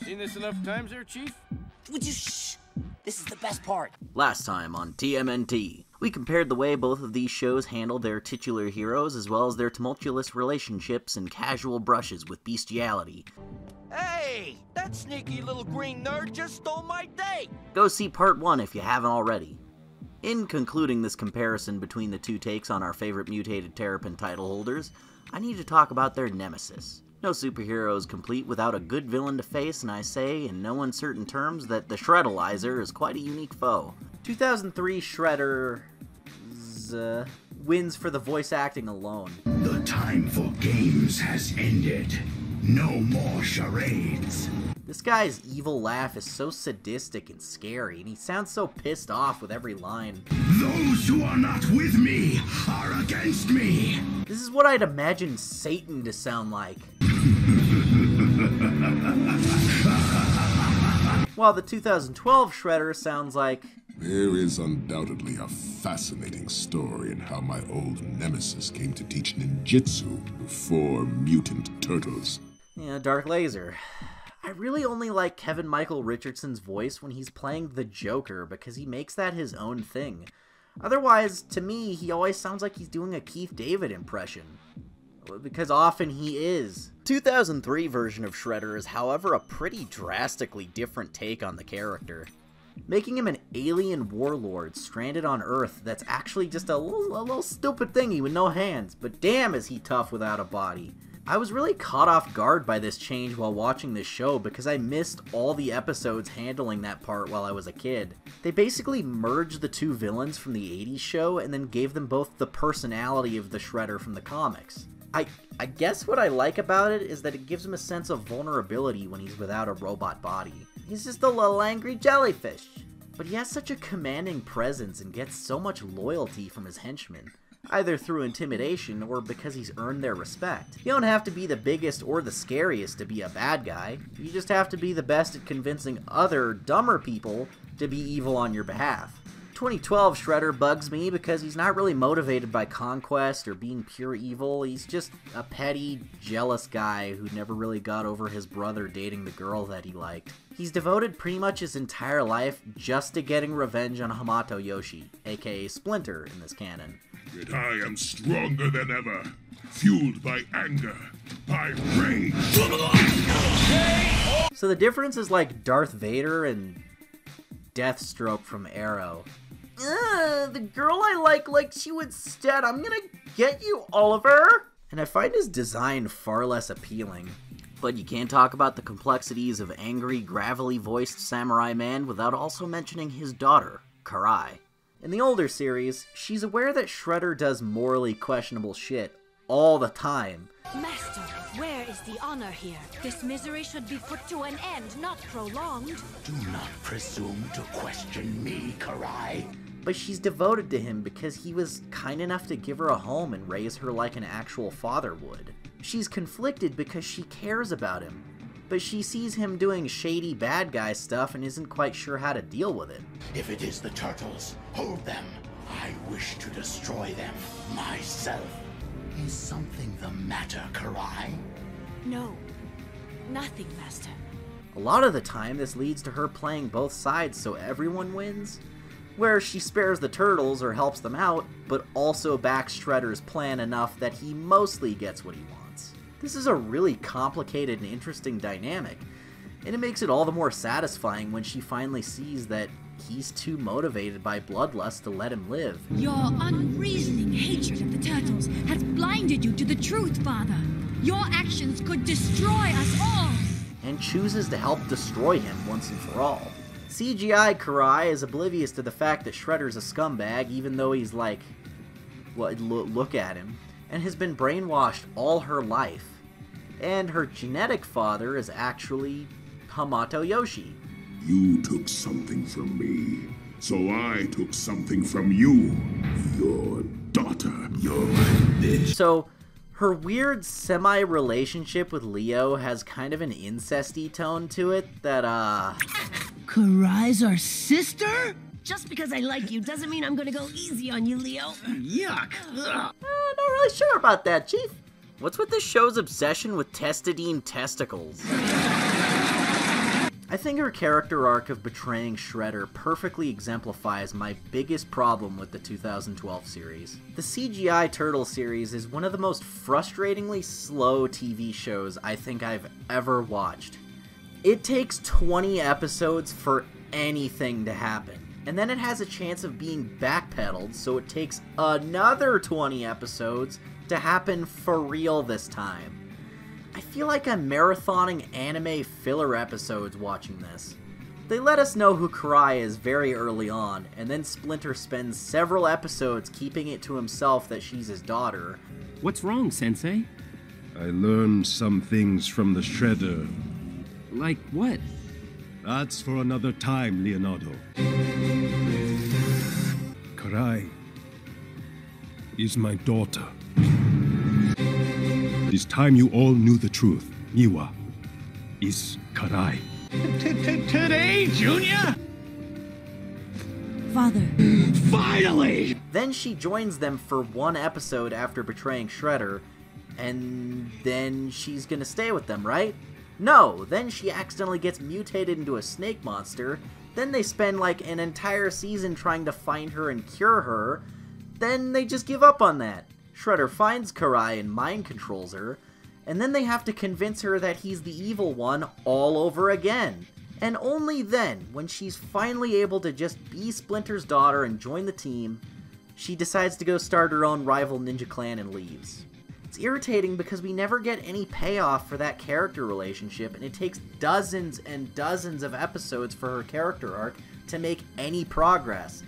Seen this enough times there, Chief? Would you shh? This is the best part. Last time on TMNT, we compared the way both of these shows handle their titular heroes as well as their tumultuous relationships and casual brushes with bestiality. Hey, that sneaky little green nerd just stole my date! Go see part 1 if you haven't already. In concluding this comparison between the two takes on our favorite mutated Terrapin title holders, I need to talk about their nemesis. No superhero is complete without a good villain to face, and I say, in no uncertain terms, that the Shreddalizer is quite a unique foe. 2003 Shredder wins for the voice acting alone. The time for games has ended. No more charades. This guy's evil laugh is so sadistic and scary, and he sounds so pissed off with every line. Those who are not with me are against me. This is what I'd imagine Satan to sound like. While the 2012 Shredder sounds like... There is undoubtedly a fascinating story in how my old nemesis came to teach ninjutsu before mutant turtles. Yeah, Dark Laser. I really only like Kevin Michael Richardson's voice when he's playing the Joker because he makes that his own thing. Otherwise, to me, he always sounds like he's doing a Keith David impression. Because often he is. 2003 version of Shredder is, however, a pretty drastically different take on the character. Making him an alien warlord stranded on Earth that's actually just a little stupid thingy with no hands, but damn is he tough without a body. I was really caught off guard by this change while watching this show because I missed all the episodes handling that part while I was a kid. They basically merged the two villains from the 80s show and then gave them both the personality of the Shredder from the comics. I guess what I like about it is that it gives him a sense of vulnerability when he's without a robot body. He's just a little angry jellyfish. But he has such a commanding presence and gets so much loyalty from his henchmen, either through intimidation or because he's earned their respect. You don't have to be the biggest or the scariest to be a bad guy. You just have to be the best at convincing other, dumber people to be evil on your behalf. 2012 Shredder bugs me because he's not really motivated by conquest or being pure evil. He's just a petty, jealous guy who never really got over his brother dating the girl that he liked. He's devoted pretty much his entire life just to getting revenge on Hamato Yoshi, aka Splinter in this canon. Yet I am stronger than ever, fueled by anger, by rage. So the difference is like Darth Vader and Deathstroke from Arrow. The girl I likes you instead. I'm gonna get you, Oliver! And I find his design far less appealing. But you can't talk about the complexities of angry, gravelly-voiced Samurai Man without also mentioning his daughter, Karai. In the older series, she's aware that Shredder does morally questionable shit all the time. Master, where is the honor here? This misery should be put to an end, not prolonged. Do not presume to question me, Karai. But she's devoted to him because he was kind enough to give her a home and raise her like an actual father would. She's conflicted because she cares about him, but she sees him doing shady bad guy stuff and isn't quite sure how to deal with it. If it is the turtles, hold them. I wish to destroy them myself. Is something the matter, Karai? No, nothing, Master. A lot of the time, this leads to her playing both sides so everyone wins, where she spares the turtles or helps them out, but also backs Shredder's plan enough that he mostly gets what he wants. This is a really complicated and interesting dynamic, and it makes it all the more satisfying when she finally sees that he's too motivated by bloodlust to let him live. Your unreasoning hatred of the turtles has blinded you to the truth, Father. Your actions could destroy us all. And chooses to help destroy him once and for all. CGI Karai is oblivious to the fact that Shredder's a scumbag, even though he's like, well, look at him, and has been brainwashed all her life. And her genetic father is actually Hamato Yoshi. You took something from me, so I took something from you. Your daughter. You're my bitch. So, her weird semi-relationship with Leo has kind of an incesty tone to it that, Karai's our sister? Just because I like you doesn't mean I'm gonna go easy on you, Leo. Yuck. Not really sure about that, Chief. What's with this show's obsession with Testadine testicles? I think her character arc of betraying Shredder perfectly exemplifies my biggest problem with the 2012 series. The CGI Turtle series is one of the most frustratingly slow TV shows I think I've ever watched. It takes 20 episodes for anything to happen, and then it has a chance of being backpedaled, so it takes another 20 episodes to happen for real this time. I feel like I'm marathoning anime filler episodes watching this. They let us know who Karai is very early on, and then Splinter spends several episodes keeping it to himself that she's his daughter. What's wrong, Sensei? I learned some things from the Shredder. Like what? That's for another time, Leonardo. Karai is my daughter. It is time you all knew the truth. Miwa is Karai. Today, Junior? Father. Finally! Then she joins them for one episode after betraying Shredder, and then she's gonna stay with them, right? No, then she accidentally gets mutated into a snake monster, then they spend like an entire season trying to find her and cure her, then they just give up on that. Shredder finds Karai and mind controls her, and then they have to convince her that he's the evil one all over again. And only then, when she's finally able to just be Splinter's daughter and join the team, she decides to go start her own rival ninja clan and leaves. It's irritating because we never get any payoff for that character relationship, and it takes dozens and dozens of episodes for her character arc to make any progress,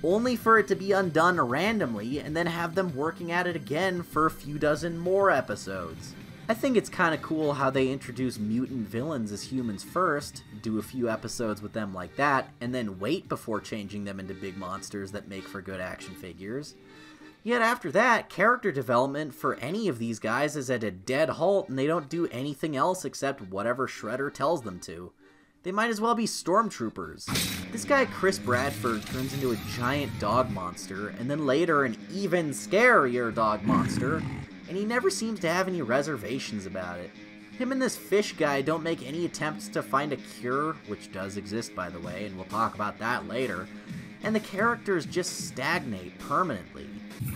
only for it to be undone randomly and then have them working at it again for a few dozen more episodes. I think it's kind of cool how they introduce mutant villains as humans first, do a few episodes with them like that, and then wait before changing them into big monsters that make for good action figures. Yet after that, character development for any of these guys is at a dead halt, and they don't do anything else except whatever Shredder tells them to. They might as well be stormtroopers. This guy Chris Bradford turns into a giant dog monster, and then later an even scarier dog monster, and he never seems to have any reservations about it. Him and this fish guy don't make any attempts to find a cure, which does exist by the way, and we'll talk about that later, and the characters just stagnate permanently.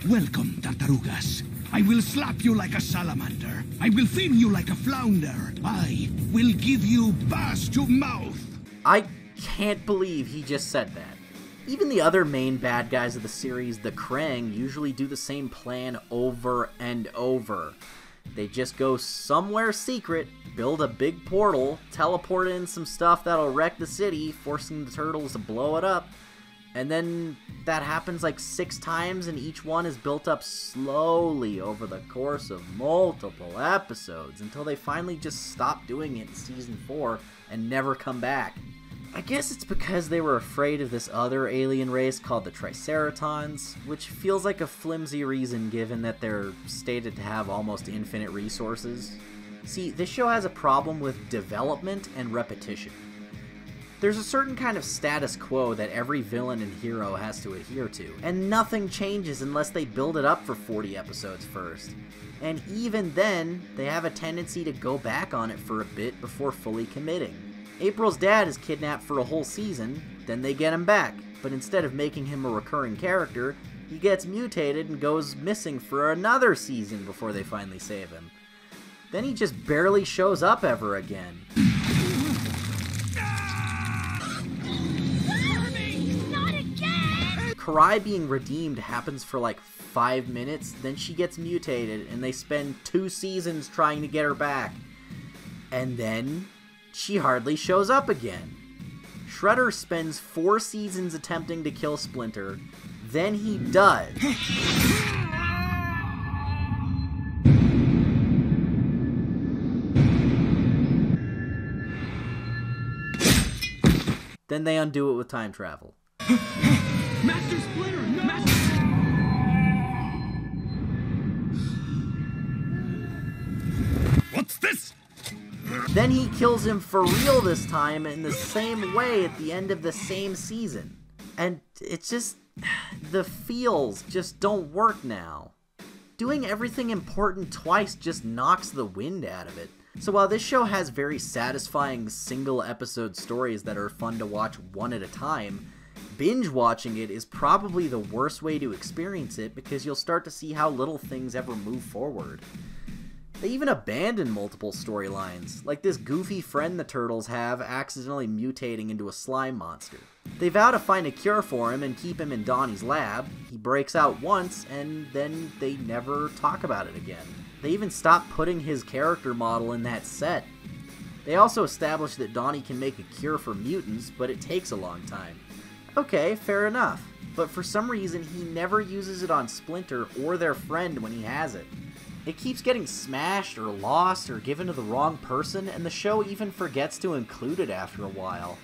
Welcome, Tartarugas. I will slap you like a salamander. I will fin you like a flounder. I will give you bass to mouth. I can't believe he just said that. Even the other main bad guys of the series, the Krang, usually do the same plan over and over. They just go somewhere secret, build a big portal, teleport in some stuff that'll wreck the city, forcing the turtles to blow it up, and then that happens like 6 times, and each one is built up slowly over the course of multiple episodes until they finally just stop doing it in Season 4 and never come back. I guess it's because they were afraid of this other alien race called the Triceratons, which feels like a flimsy reason given that they're stated to have almost infinite resources. See, this show has a problem with development and repetition. There's a certain kind of status quo that every villain and hero has to adhere to, and nothing changes unless they build it up for 40 episodes first. And even then, they have a tendency to go back on it for a bit before fully committing. April's dad is kidnapped for a whole season, then they get him back, but instead of making him a recurring character, he gets mutated and goes missing for another season before they finally save him. Then he just barely shows up ever again. Karai being redeemed happens for like 5 minutes, then she gets mutated, and they spend 2 seasons trying to get her back. And then she hardly shows up again. Shredder spends 4 seasons attempting to kill Splinter, then he does. Then they undo it with time travel. Master Splinter! What's this? Then he kills him for real this time in the same way at the end of the same season. And it's just, the feels just don't work now. Doing everything important twice just knocks the wind out of it. So while this show has very satisfying single episode stories that are fun to watch one at a time, binge watching it is probably the worst way to experience it because you'll start to see how little things ever move forward. They even abandon multiple storylines, like this goofy friend the turtles have accidentally mutating into a slime monster. They vow to find a cure for him and keep him in Donnie's lab. He breaks out once, and then they never talk about it again. They even stop putting his character model in that set. They also establish that Donnie can make a cure for mutants, but it takes a long time. Okay, fair enough, but for some reason he never uses it on Splinter or their friend when he has it. It keeps getting smashed or lost or given to the wrong person, and the show even forgets to include it after a while.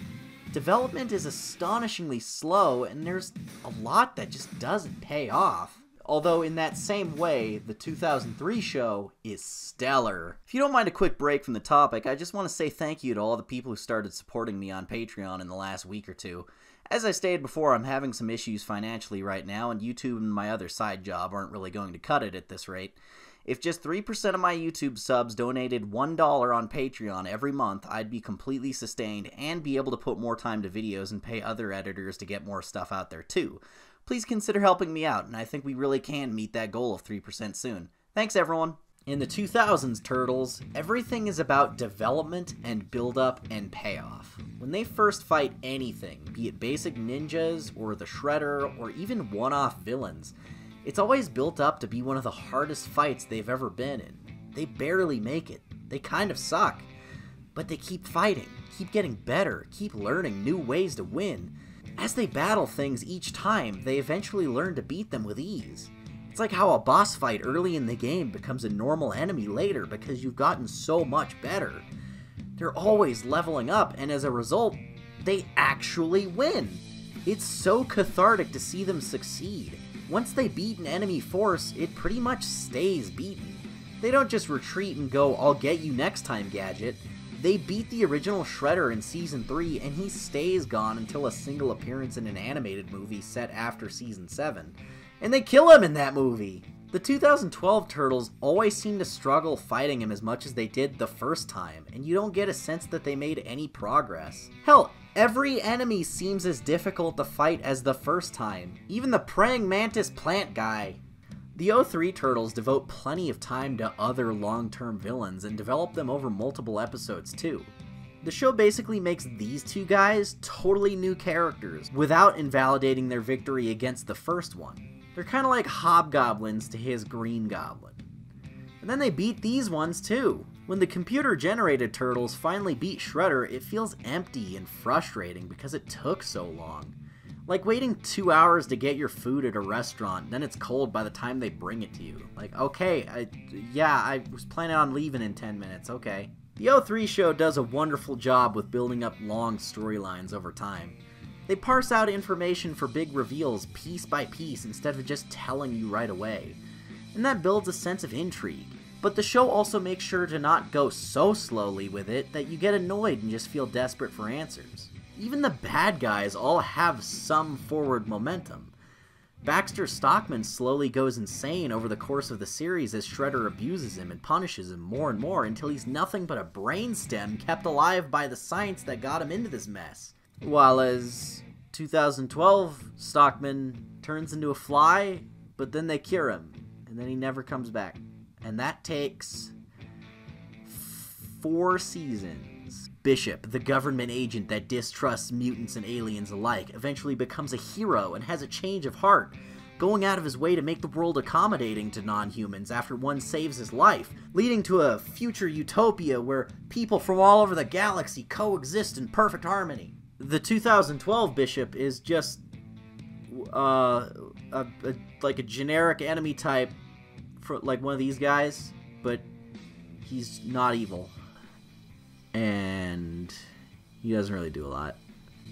Development is astonishingly slow, and there's a lot that just doesn't pay off. Although in that same way, the 2003 show is stellar. If you don't mind a quick break from the topic, I just want to say thank you to all the people who started supporting me on Patreon in the last week or two. As I stated before, I'm having some issues financially right now, and YouTube and my other side job aren't really going to cut it at this rate. If just 3% of my YouTube subs donated $1 on Patreon every month, I'd be completely sustained and be able to put more time to videos and pay other editors to get more stuff out there too. Please consider helping me out, and I think we really can meet that goal of 3% soon. Thanks, everyone! In the 2000s Turtles, everything is about development and build-up and payoff. When they first fight anything, be it basic ninjas, or the Shredder, or even one-off villains, it's always built up to be one of the hardest fights they've ever been in. They barely make it. They kind of suck. But they keep fighting, keep getting better, keep learning new ways to win. As they battle things each time, they eventually learn to beat them with ease. It's like how a boss fight early in the game becomes a normal enemy later because you've gotten so much better. They're always leveling up, and as a result, they actually win. It's so cathartic to see them succeed. Once they beat an enemy force, it pretty much stays beaten. They don't just retreat and go, "I'll get you next time, Gadget." They beat the original Shredder in Season 3, and he stays gone until a single appearance in an animated movie set after Season 7. And they kill him in that movie! The 2012 Turtles always seem to struggle fighting him as much as they did the first time, and you don't get a sense that they made any progress. Hell, every enemy seems as difficult to fight as the first time, even the praying mantis plant guy. The 03 Turtles devote plenty of time to other long-term villains and develop them over multiple episodes too. The show basically makes these two guys totally new characters without invalidating their victory against the first one. They're kind of like hobgoblins to his Green Goblin. And then they beat these ones too. When the computer-generated Turtles finally beat Shredder, it feels empty and frustrating because it took so long. Like waiting 2 hours to get your food at a restaurant, then it's cold by the time they bring it to you. Like, okay, I was planning on leaving in 10 minutes, okay. The 03 show does a wonderful job with building up long storylines over time. They parse out information for big reveals piece by piece instead of just telling you right away. And that builds a sense of intrigue. But the show also makes sure to not go so slowly with it that you get annoyed and just feel desperate for answers. Even the bad guys all have some forward momentum. Baxter Stockman slowly goes insane over the course of the series as Shredder abuses him and punishes him more and more until he's nothing but a brainstem kept alive by the science that got him into this mess. While as 2012, Stockman turns into a fly, but then they cure him, and then he never comes back. And that takes 4 seasons. Bishop, the government agent that distrusts mutants and aliens alike, eventually becomes a hero and has a change of heart, going out of his way to make the world accommodating to non-humans after one saves his life, leading to a future utopia where people from all over the galaxy coexist in perfect harmony. The 2012 Bishop is just like a generic enemy type for like one of these guys, but he's not evil. And he doesn't really do a lot.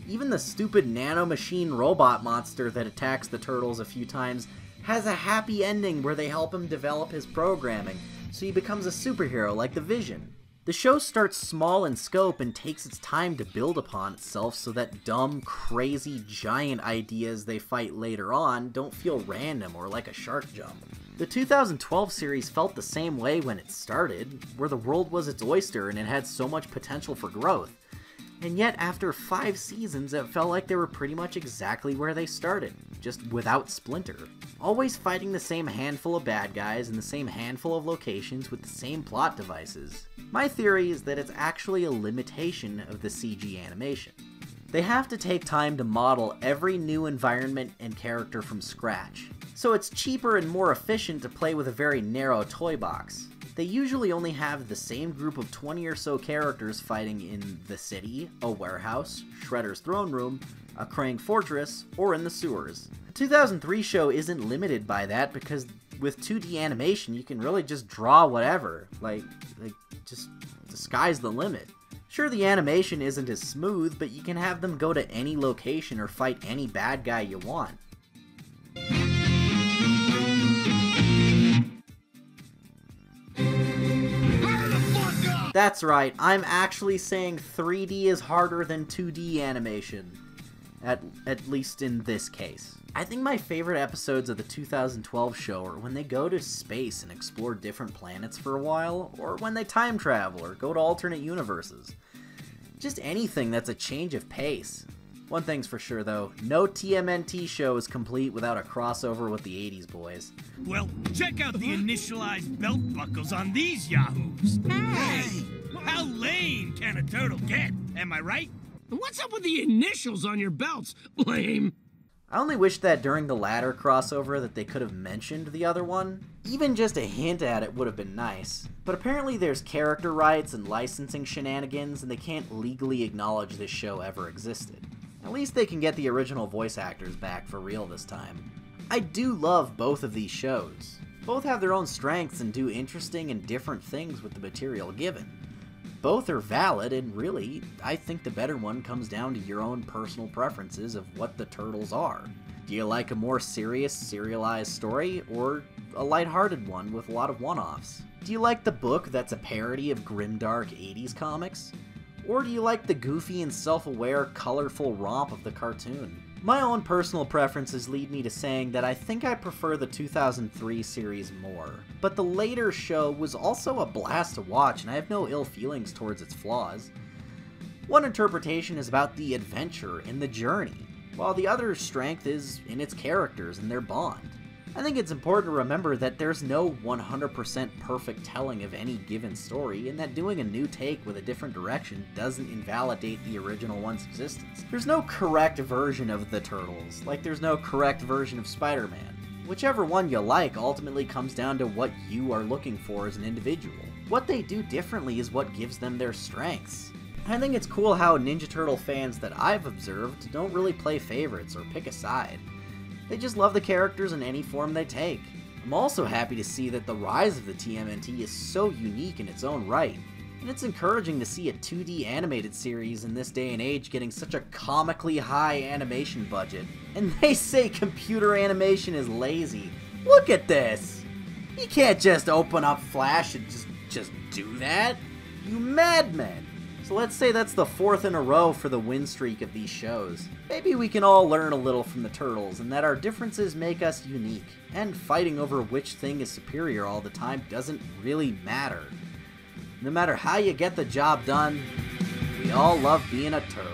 Even the stupid nanomachine robot monster that attacks the Turtles a few times has a happy ending where they help him develop his programming, so he becomes a superhero like the Vision. The show starts small in scope and takes its time to build upon itself so that dumb, crazy, giant ideas they fight later on don't feel random or like a shark jump. The 2012 series felt the same way when it started, where the world was its oyster and it had so much potential for growth. And yet, after 5 seasons, it felt like they were pretty much exactly where they started, just without Splinter. Always fighting the same handful of bad guys in the same handful of locations with the same plot devices. My theory is that it's actually a limitation of the CG animation. They have to take time to model every new environment and character from scratch, so it's cheaper and more efficient to play with a very narrow toy box. They usually only have the same group of 20 or so characters fighting in the city, a warehouse, Shredder's throne room, a Krang fortress, or in the sewers. The 2003 show isn't limited by that because with 2D animation you can really just draw whatever, like just the sky's the limit. Sure, the animation isn't as smooth, but you can have them go to any location or fight any bad guy you want. That's right, I'm actually saying 3D is harder than 2D animation. At least in this case. I think my favorite episodes of the 2012 show are when they go to space and explore different planets for a while, or when they time travel or go to alternate universes. Just anything that's a change of pace. One thing's for sure though, no TMNT show is complete without a crossover with the 80s boys. Well, check out the initialized belt buckles on these yahoos. Hey! How lame can a turtle get? Am I right? What's up with the initials on your belts? Lame. I only wish that during the latter crossover that they could have mentioned the other one. Even just a hint at it would have been nice. But apparently there's character rights and licensing shenanigans and they can't legally acknowledge this show ever existed. At least they can get the original voice actors back for real this time. I do love both of these shows. Both have their own strengths and do interesting and different things with the material given. Both are valid, and really, I think the better one comes down to your own personal preferences of what the Turtles are. Do you like a more serious, serialized story, or a lighthearted one with a lot of one-offs? Do you like the book that's a parody of grimdark 80s comics? Or do you like the goofy and self-aware, colorful romp of the cartoon? My own personal preferences lead me to saying that I think I prefer the 2003 series more, but the later show was also a blast to watch and I have no ill feelings towards its flaws. One interpretation is about the adventure and the journey, while the other strength is in its characters and their bond. I think it's important to remember that there's no 100% perfect telling of any given story, and that doing a new take with a different direction doesn't invalidate the original one's existence. There's no correct version of the Turtles, like there's no correct version of Spider-Man. Whichever one you like ultimately comes down to what you are looking for as an individual. What they do differently is what gives them their strengths. I think it's cool how Ninja Turtle fans that I've observed don't really play favorites or pick a side. They just love the characters in any form they take. I'm also happy to see that the rise of the TMNT is so unique in its own right, and it's encouraging to see a 2D animated series in this day and age getting such a comically high animation budget. And they say computer animation is lazy. Look at this! You can't just open up Flash and just do that! You madmen! So let's say that's the 4th in a row for the win streak of these shows. Maybe we can all learn a little from the Turtles, and that our differences make us unique, and fighting over which thing is superior all the time doesn't really matter. No matter how you get the job done, we all love being a turtle.